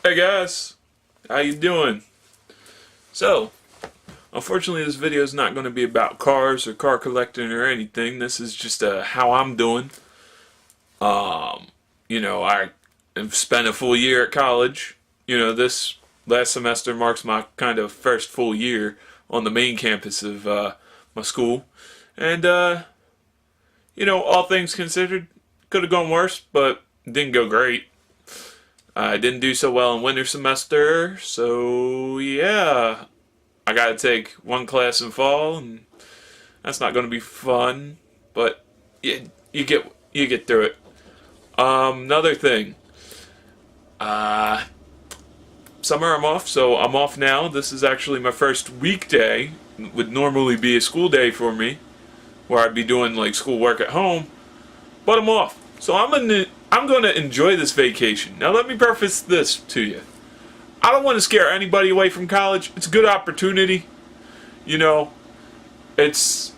Hey guys, how you doing? So, unfortunately this video is not going to be about cars or car collecting or anything. This is just how I'm doing. I have spent a full year at college. This last semester marks my kind of first full year on the main campus of my school. And, all things considered, could have gone worse, but didn't go great. I didn't do so well in winter semester, so yeah, I got to take one class in fall, and that's not going to be fun. But you get through it. Another thing, summer I'm off, so I'm off now. This is actually my first weekday. It would normally be a school day for me, where I'd be doing like school work at home, but I'm off. So I'm gonna enjoy this vacation. Now let me preface this to you. I don't want to scare anybody away from college. It's a good opportunity. You know, it's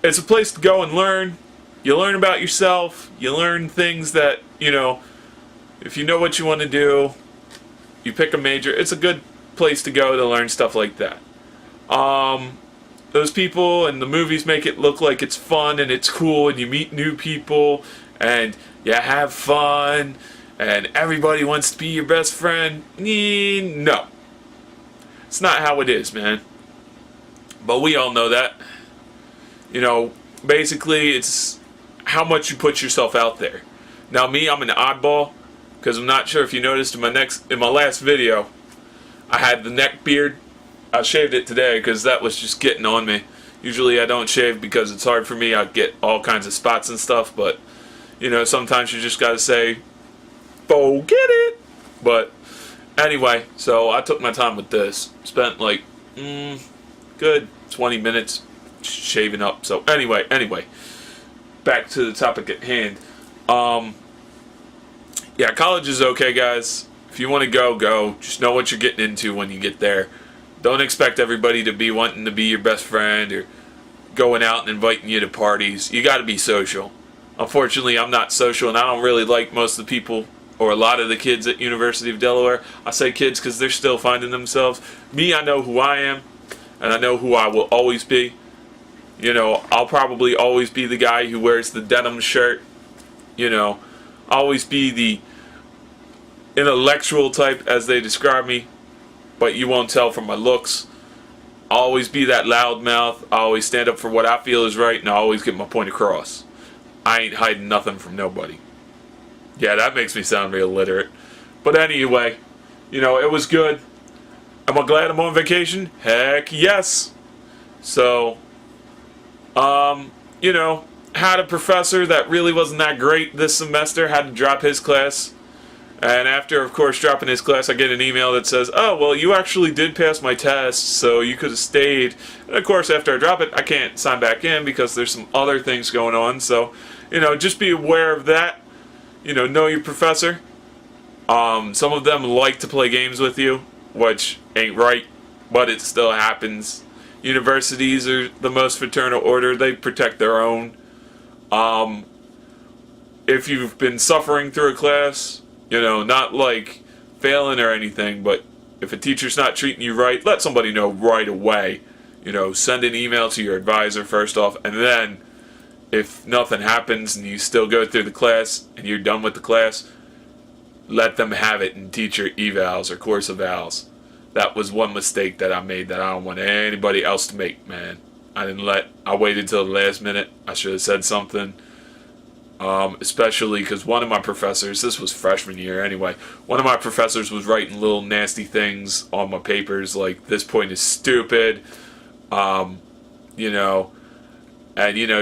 a place to go and learn. You learn about yourself. You learn things that, if you know what you want to do, you pick a major. It's a good place to go to learn stuff like that. Those people in the movies make it look like it's fun and it's cool and you meet new people and you have fun and everybody wants to be your best friend. No. It's not how it is, man. But we all know that. Basically it's how much you put yourself out there. Now me, I'm an oddball because I'm not sure if you noticed in my last video, I had the neck beard. I shaved it today because that was just getting on me. Usually I don't shave because it's hard for me. I get all kinds of spots and stuff, but sometimes you just gotta say, forget it. But anyway, so I took my time with this. Spent like good 20 minutes shaving up. So anyway, back to the topic at hand. Yeah, college is okay, guys. If you want to go. Just know what you're getting into when you get there. Don't expect everybody to be wanting to be your best friend or going out and inviting you to parties. You got to be social. Unfortunately, I'm not social, and I don't really like most of the people or a lot of the kids at University of Delaware. I say kids because they're still finding themselves. Me, I know who I am, and I know who I will always be. I'll probably always be the guy who wears the denim shirt. Always be the intellectual type, as they describe me. But you won't tell from my looks. I'll always be that loudmouth. I always stand up for what I feel is right, and I always get my point across. I ain't hiding nothing from nobody. Yeah, that makes me sound real literate. But anyway, it was good. Am I glad I'm on vacation? Heck yes. So, had a professor that really wasn't that great this semester. Had to drop his class. And after, of course, dropping his class, I get an email that says, oh, well, you actually did pass my test, so you could have stayed. And, of course, after I drop it, I can't sign back in because there's some other things going on. So, just be aware of that. Know your professor. Some of them like to play games with you, which ain't right, but it still happens. Universities are the most fraternal order. They protect their own. If you've been suffering through a class, not like failing or anything, but if a teacher's not treating you right, let somebody know right away. Send an email to your advisor first off, and then if nothing happens and you still go through the class and you're done with the class, let them have it in teacher evals or course evals. That was one mistake that I made that I don't want anybody else to make, man. I waited till the last minute. I should have said something. Especially because one of my professors, this was freshman year anyway, one of my professors was writing little nasty things on my papers like, this point is stupid, and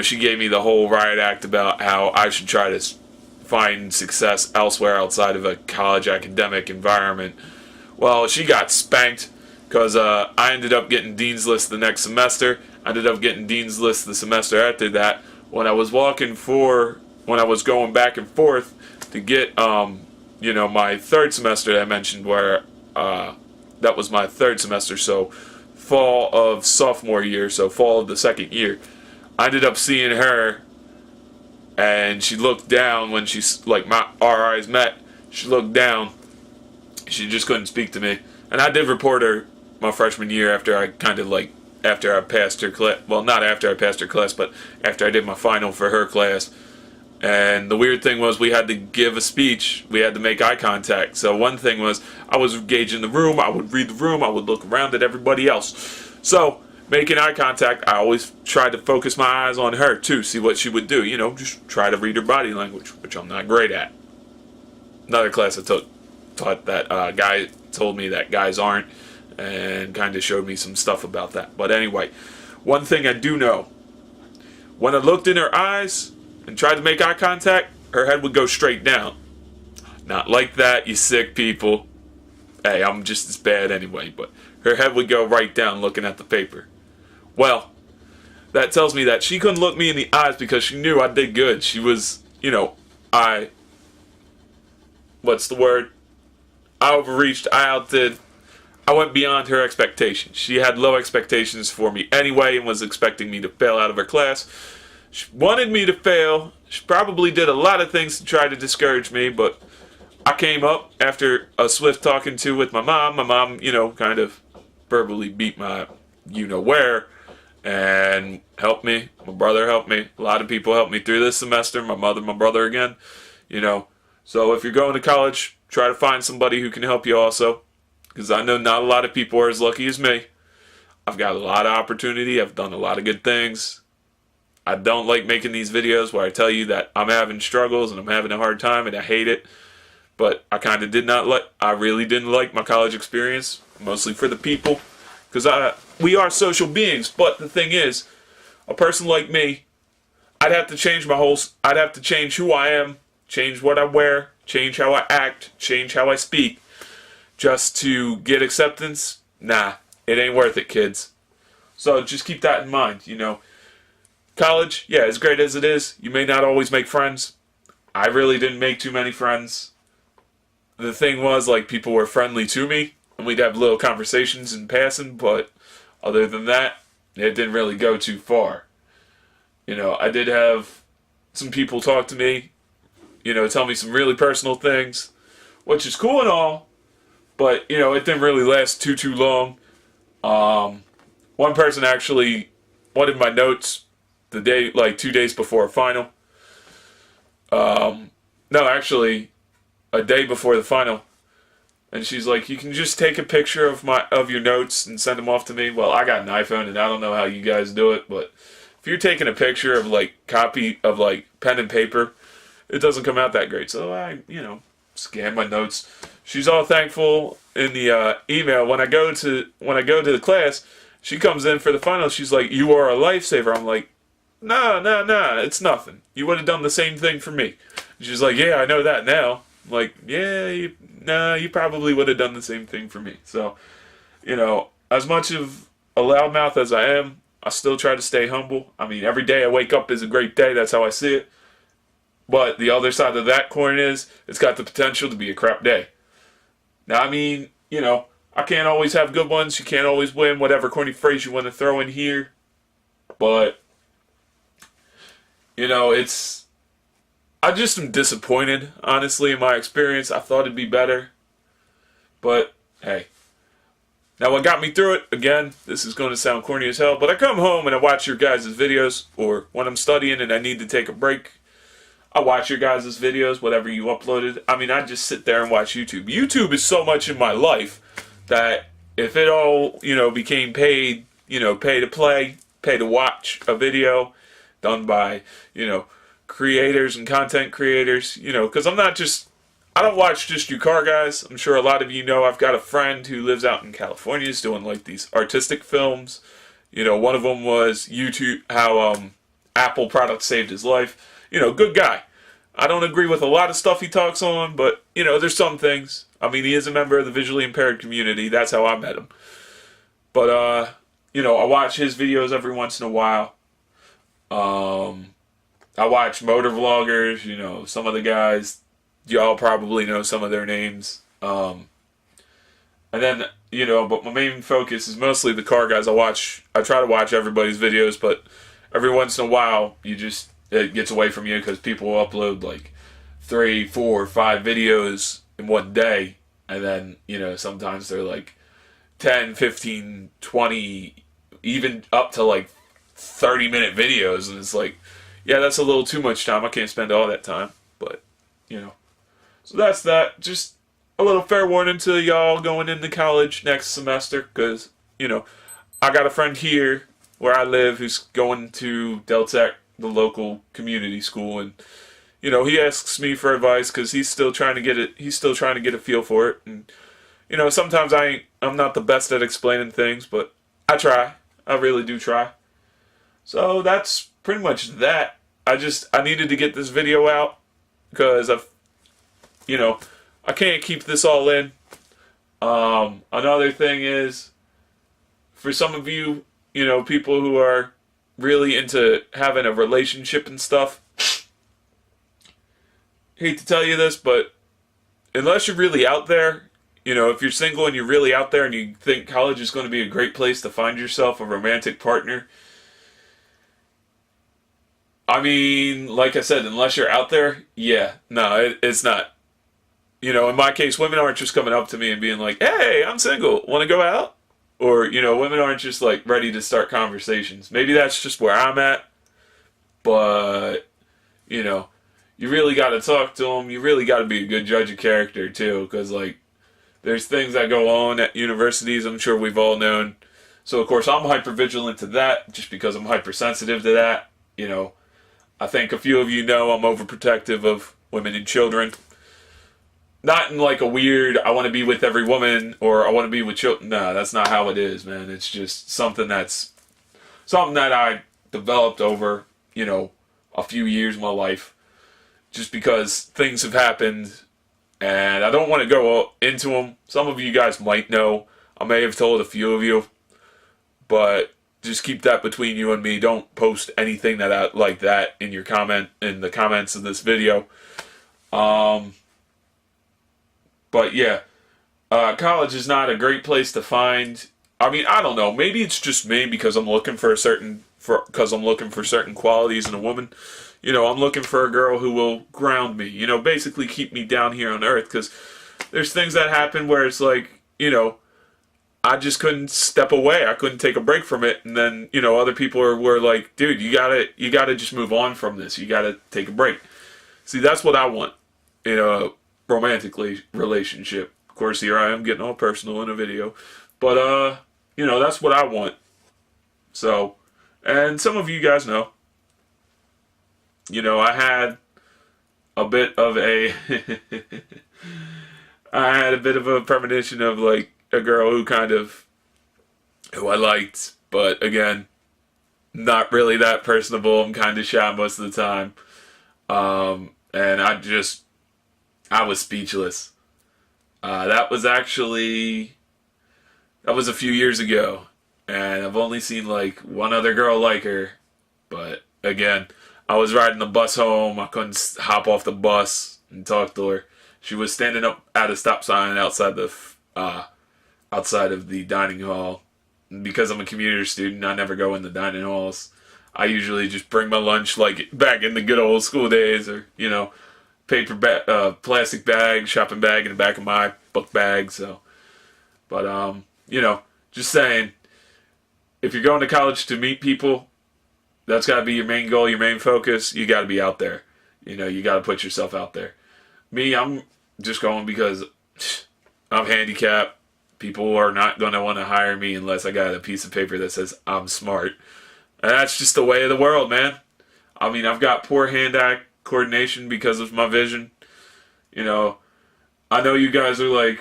she gave me the whole riot act about how I should try to find success elsewhere outside of a college academic environment. Well, she got spanked because I ended up getting Dean's List the next semester. I ended up getting Dean's List the semester after that. When I was going back and forth to get, my third semester that I mentioned where, that was my third semester, so fall of sophomore year, so fall of the second year, I ended up seeing her, and she looked down when our eyes met, she looked down, She just couldn't speak to me. And I did report her my freshman year after I after I passed her class. Well, not after I passed her class, but after I did my final for her class. And the weird thing was we had to give a speech. We had to make eye contact. So one thing was I was gauging the room. I would read the room. I would look around at everybody else. So making eye contact, I always tried to focus my eyes on her too, see what she would do. You know, just try to read her body language, which I'm not great at. Another class I taught that guy told me that guys aren't, and kind of showed me some stuff about that. But anyway, one thing I do know, when I looked in her eyes and tried to make eye contact, her head would go straight down. Not like that, you sick people. Hey, I'm just as bad anyway, but her head would go right down looking at the paper. Well, that tells me that she couldn't look me in the eyes because she knew I did good. She was, you know, what's the word? I overreached, I outdid. I went beyond her expectations. She had low expectations for me anyway and was expecting me to fail out of her class. She wanted me to fail. She probably did a lot of things to try to discourage me, but I came up after a swift talking to with my mom. My mom, you know, kind of verbally beat my you-know-where and helped me. My brother helped me. A lot of people helped me through this semester. My mother, my brother again, you know. So if you're going to college, try to find somebody who can help you also, because I know not a lot of people are as lucky as me. I've got a lot of opportunity. I've done a lot of good things. I don't like making these videos where I tell you that I'm having struggles and I'm having a hard time and I hate it. But I kind of I really didn't like my college experience, mostly for the people, because we are social beings. But the thing is, a person like me, I'd have to change who I am, change what I wear, change how I act, change how I speak, just to get acceptance. Nah, it ain't worth it, kids. So just keep that in mind, you know. College, yeah, as great as it is, you may not always make friends. I really didn't make too many friends. The thing was, like, people were friendly to me, and we'd have little conversations in passing, but other than that, it didn't really go too far. You know, I did have some people talk to me, you know, tell me some really personal things, which is cool and all, but, you know, it didn't really last too long. One person actually wanted my notes the day, like 2 days before a final. No, actually, a day before the final. And she's like, you can just take a picture of your notes and send them off to me. Well, I got an iPhone, and I don't know how you guys do it, but if you're taking a picture of, like, copy of, like, pen and paper, it doesn't come out that great. So I, you know, scan my notes. She's all thankful in the email. When I go to the class, she comes in for the final. She's like, you are a lifesaver. I'm like, nah, it's nothing. You would have done the same thing for me. She's like, yeah, I know that now. I'm like, yeah, you probably would have done the same thing for me. So, you know, as much of a loudmouth as I am, I still try to stay humble. I mean, every day I wake up is a great day. That's how I see it. But the other side of that coin is, it's got the potential to be a crap day. Now, I mean, you know, I can't always have good ones. You can't always win, whatever corny phrase you want to throw in here. But, you know, I just am disappointed, honestly, in my experience. I thought it'd be better. But, hey. Now, what got me through it, again, this is going to sound corny as hell, but I come home and I watch your guys' videos, or when I'm studying and I need to take a break, I watch your guys' videos, whatever you uploaded. I mean, I just sit there and watch YouTube. YouTube is so much in my life that if it all, you know, became paid, you know, pay to play, pay to watch a video done by, you know, creators and content creators, you know, because I don't watch just you car guys. I'm sure a lot of you know I've got a friend who lives out in California, is doing like these artistic films. You know, one of them was YouTube, how Apple products saved his life. You know, good guy. I don't agree with a lot of stuff he talks on, but, you know, there's some things. I mean, he is a member of the visually impaired community. That's how I met him. But, you know, I watch his videos every once in a while. I watch motor vloggers, you know, some of the guys, y'all probably know some of their names. And then, you know, but my main focus is mostly the car guys. I try to watch everybody's videos, but every once in a while, it gets away from you because people will upload like 3, 4, 5 videos in one day. And then, you know, sometimes they're like 10, 15, 20, even up to like 30-minute videos. And it's like, yeah, that's a little too much time. I can't spend all that time. But, you know. So that's that. Just a little fair warning to y'all going into college next semester. Because, you know, I got a friend here where I live who's going to Del Tech, the local community school. And, you know, he asks me for advice because he's still trying to get it. He's still trying to get a feel for it. And, you know, sometimes I'm not the best at explaining things, but I try. I really do try. So that's pretty much that. I needed to get this video out because I can't keep this all in. Another thing is, for some of you, you know, people who are really into having a relationship and stuff, hate to tell you this, but unless you're really out there, you know, if you're single and you're really out there and you think college is going to be a great place to find yourself a romantic partner, I mean, like I said, unless you're out there, yeah, no, it's not. You know, in my case, women aren't just coming up to me and being like, hey, I'm single, want to go out? Or, you know, women aren't just like ready to start conversations. Maybe that's just where I'm at, but, you know, you really got to talk to them. You really got to be a good judge of character, too, because, like, there's things that go on at universities I'm sure we've all known. So, of course, I'm hypervigilant to that just because I'm hypersensitive to that. You know, I think a few of you know I'm overprotective of women and children. Not in, like, a weird, I want to be with every woman or I want to be with children. No, that's not how it is, man. It's just something that I developed over, you know, a few years of my life. Just because things have happened, and I don't want to go into them. Some of you guys might know. I may have told a few of you, but just keep that between you and me. Don't post anything like that in the comments of this video. But yeah, college is not a great place to find. I mean, I don't know. Maybe it's just me because I'm looking for certain qualities in a woman. You know, I'm looking for a girl who will ground me, you know, basically keep me down here on earth, because there's things that happen where it's like, you know, I just couldn't step away. I couldn't take a break from it. And then, you know, other people were like, dude, you gotta just move on from this. You gotta take a break. See, that's what I want in a romantic relationship. Of course, here I am getting all personal in a video. But, you know, that's what I want. So, and some of you guys know. You know, I had a bit of a premonition of like a girl who I liked, but again, not really that personable. I'm kind of shy most of the time. And I was speechless. That was a few years ago, and I've only seen like one other girl like her, but again, I was riding the bus home. I couldn't hop off the bus and talk to her. She was standing up at a stop sign outside of the dining hall. And because I'm a commuter student, I never go in the dining halls. I usually just bring my lunch like back in the good old school days, or, you know, plastic bag, shopping bag in the back of my book bag. So, but you know, just saying, if you're going to college to meet people, that's got to be your main goal, your main focus. You got to be out there. You know, you got to put yourself out there. Me, I'm just going because I'm handicapped. People are not going to want to hire me unless I got a piece of paper that says I'm smart. And that's just the way of the world, man. I mean, I've got poor hand-eye coordination because of my vision. You know, I know you guys are like,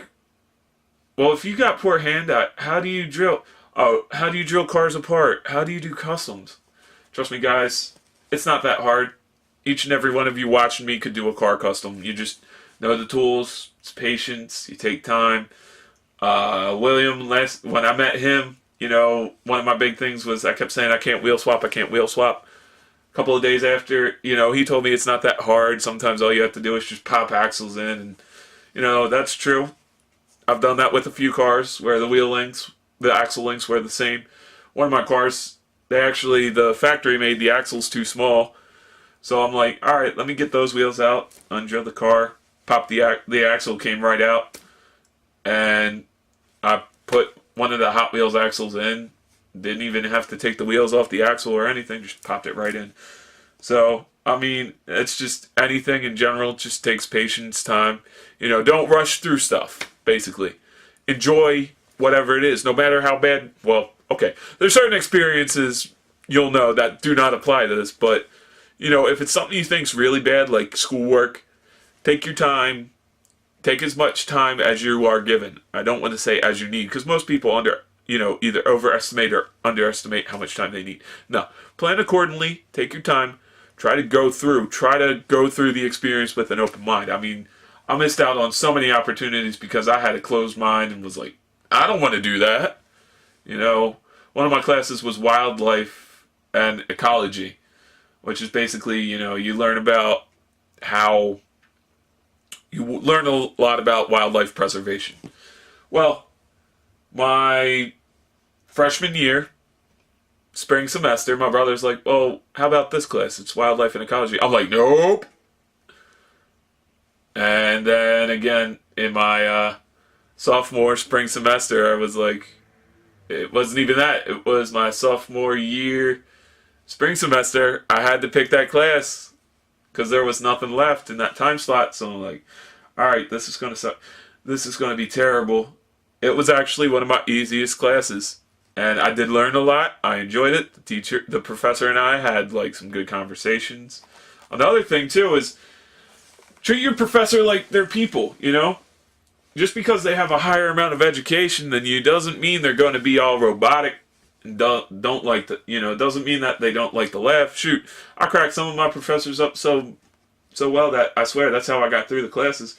well, if you got poor hand-eye, how do you drill? Oh, how do you drill cars apart? How do you do customs? Trust me, guys, it's not that hard. Each and every one of you watching me could do a car custom. You just know the tools. It's patience. You take time. William, when I met him, you know, one of my big things was I kept saying I can't wheel swap. A couple of days after, you know, he told me it's not that hard. Sometimes all you have to do is just pop axles in. And, you know, that's true. I've done that with a few cars where the axle links were the same. One of my cars, the factory made the axles too small. So I'm like, all right, let me get those wheels out, undrill the car, pop the axle, came right out. and I put one of the Hot Wheels axles in. Didn't even have to take the wheels off the axle or anything, just popped it right in. So, I mean, it's just anything in general just takes patience, time. Don't rush through stuff, basically. Enjoy whatever it is, no matter how bad. Well, okay, there's certain experiences you'll know that do not apply to this, but, if it's something you think's really bad, like schoolwork, take your time. Take as much time as you are given. I don't want to say as you need, because most people either overestimate or underestimate how much time they need. No, plan accordingly. Take your time. Try to go through the experience with an open mind. I mean, I missed out on so many opportunities because I had a closed mind and was like, I don't want to do that. One of my classes was wildlife and ecology, which is basically, you learn a lot about wildlife preservation. Well, my freshman year, spring semester, my brother's like, "Oh, how about this class? It's wildlife and ecology." I'm like, "Nope." And then again, in my sophomore spring semester, I was like, it wasn't even that. It was my sophomore year spring semester. I had to pick that class because there was nothing left in that time slot. So I'm like, all right, this is going to suck. This is going to be terrible. It was actually one of my easiest classes, and I did learn a lot. I enjoyed it. The professor and I had some good conversations. Another thing too is treat your professor like they're people, Just because they have a higher amount of education than you doesn't mean they're going to be all robotic and don't like doesn't mean that they don't like to laugh. Shoot, I cracked some of my professors up so well that I swear that's how I got through the classes.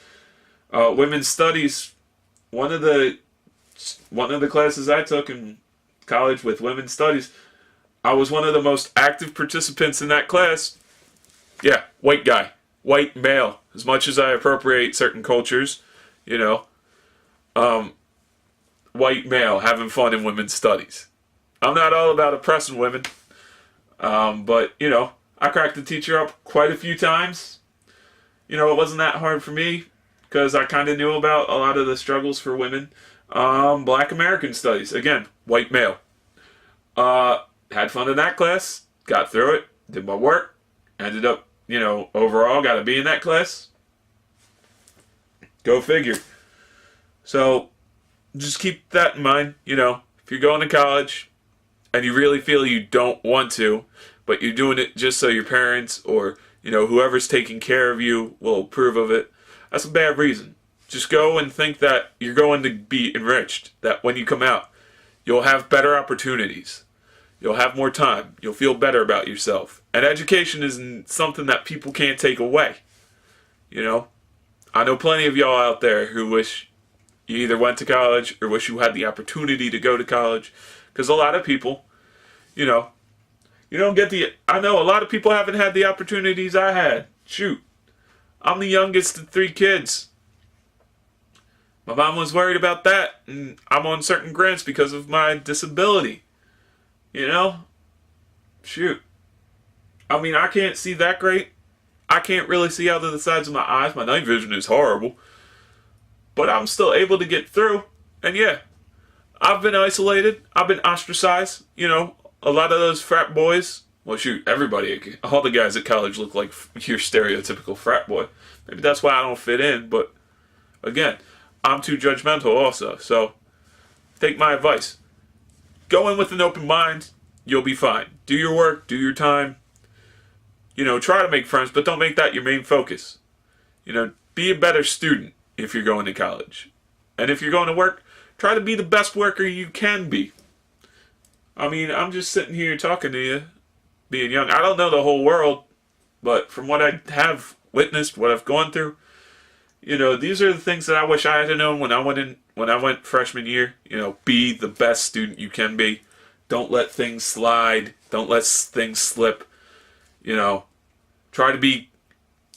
Women's studies, one of the classes I took in college with women's studies, I was one of the most active participants in that class. Yeah, white guy, white male. As much as I appropriate certain cultures, white male having fun in women's studies. I'm not all about oppressing women, but I cracked the teacher up quite a few times. It wasn't that hard for me because I kind of knew about a lot of the struggles for women. Black American studies, again, white male. Had fun in that class, got through it, did my work, ended up, overall got a B in that class. Go figure. So just keep that in mind, if you're going to college and you really feel you don't want to, but you're doing it just so your parents or, whoever's taking care of you will approve of it, that's a bad reason. Just go and think that you're going to be enriched, that when you come out, you'll have better opportunities. You'll have more time. You'll feel better about yourself. And education isn't something that people can't take away. I know plenty of y'all out there who wish you either went to college or wish you had the opportunity to go to college. Because a lot of people, you don't get I know a lot of people haven't had the opportunities I had. Shoot. I'm the youngest of 3 kids. My mom was worried about that, and I'm on certain grants because of my disability. Shoot. I mean, I can't see that great. I can't really see out of the sides of my eyes. My night vision is horrible. But I'm still able to get through. And yeah, I've been isolated. I've been ostracized. A lot of those frat boys. Well, shoot, everybody, all the guys at college look like your stereotypical frat boy. Maybe that's why I don't fit in. But again, I'm too judgmental also. So take my advice. Go in with an open mind. You'll be fine. Do your work. Do your time. Try to make friends, but don't make that your main focus. Be a better student if you're going to college. And if you're going to work, try to be the best worker you can be. I mean, I'm just sitting here talking to you, being young. I don't know the whole world, but from what I have witnessed, what I've gone through, these are the things that I wish I had known when I went freshman year. Be the best student you can be. Don't let things slide. Don't let things slip. Try to be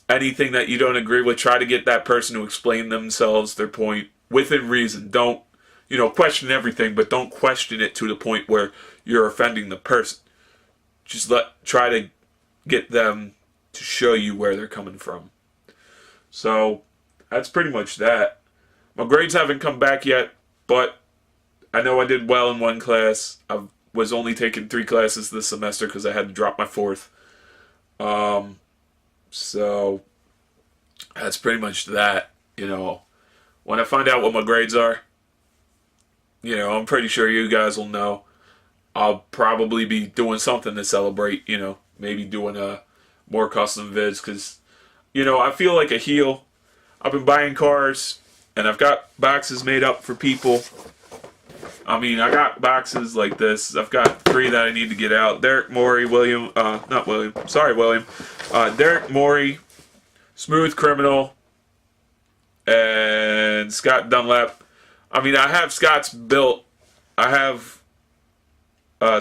anything that you don't agree with. Try to get that person to explain themselves, their point, within reason. Don't, question everything, but don't question it to the point where you're offending the person. Just try to get them to show you where they're coming from. So, that's pretty much that. My grades haven't come back yet, but I know I did well in one class. I was only taking 3 classes this semester because I had to drop my 4th. So that's pretty much that. When I find out what my grades are, I'm pretty sure you guys will know. I'll probably be doing something to celebrate, maybe doing more custom vids because, I feel like a heel. I've been buying cars and I've got boxes made up for people. I mean, I got boxes like this. I've got 3 that I need to get out. Derek Morey, William, Derek Morey, Smooth Criminal, and Scott Dunlap. I mean, I have Scott's built. I have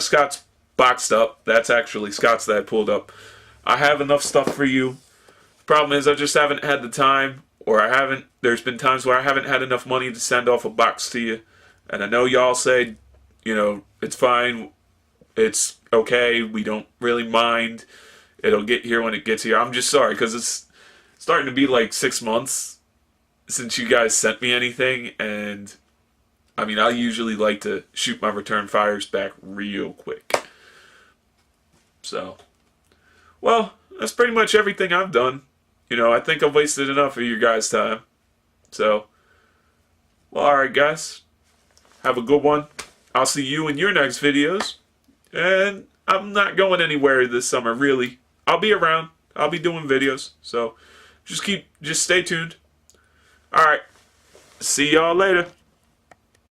Scott's boxed up. That's actually Scott's that I pulled up. I have enough stuff for you. The problem is I just haven't had the time, or there's been times where I haven't had enough money to send off a box to you. And I know y'all say, it's fine. It's okay. We don't really mind. It'll get here when it gets here. I'm just sorry because it's starting to be like 6 months since you guys sent me anything. And I mean, I usually like to shoot my return fires back real quick. So, well, that's pretty much everything I've done. I think I've wasted enough of your guys' time. So, well, alright guys. Have a good one. I'll see you in your next videos. And I'm not going anywhere this summer, really. I'll be around. I'll be doing videos. So, just stay tuned. Alright. See y'all later.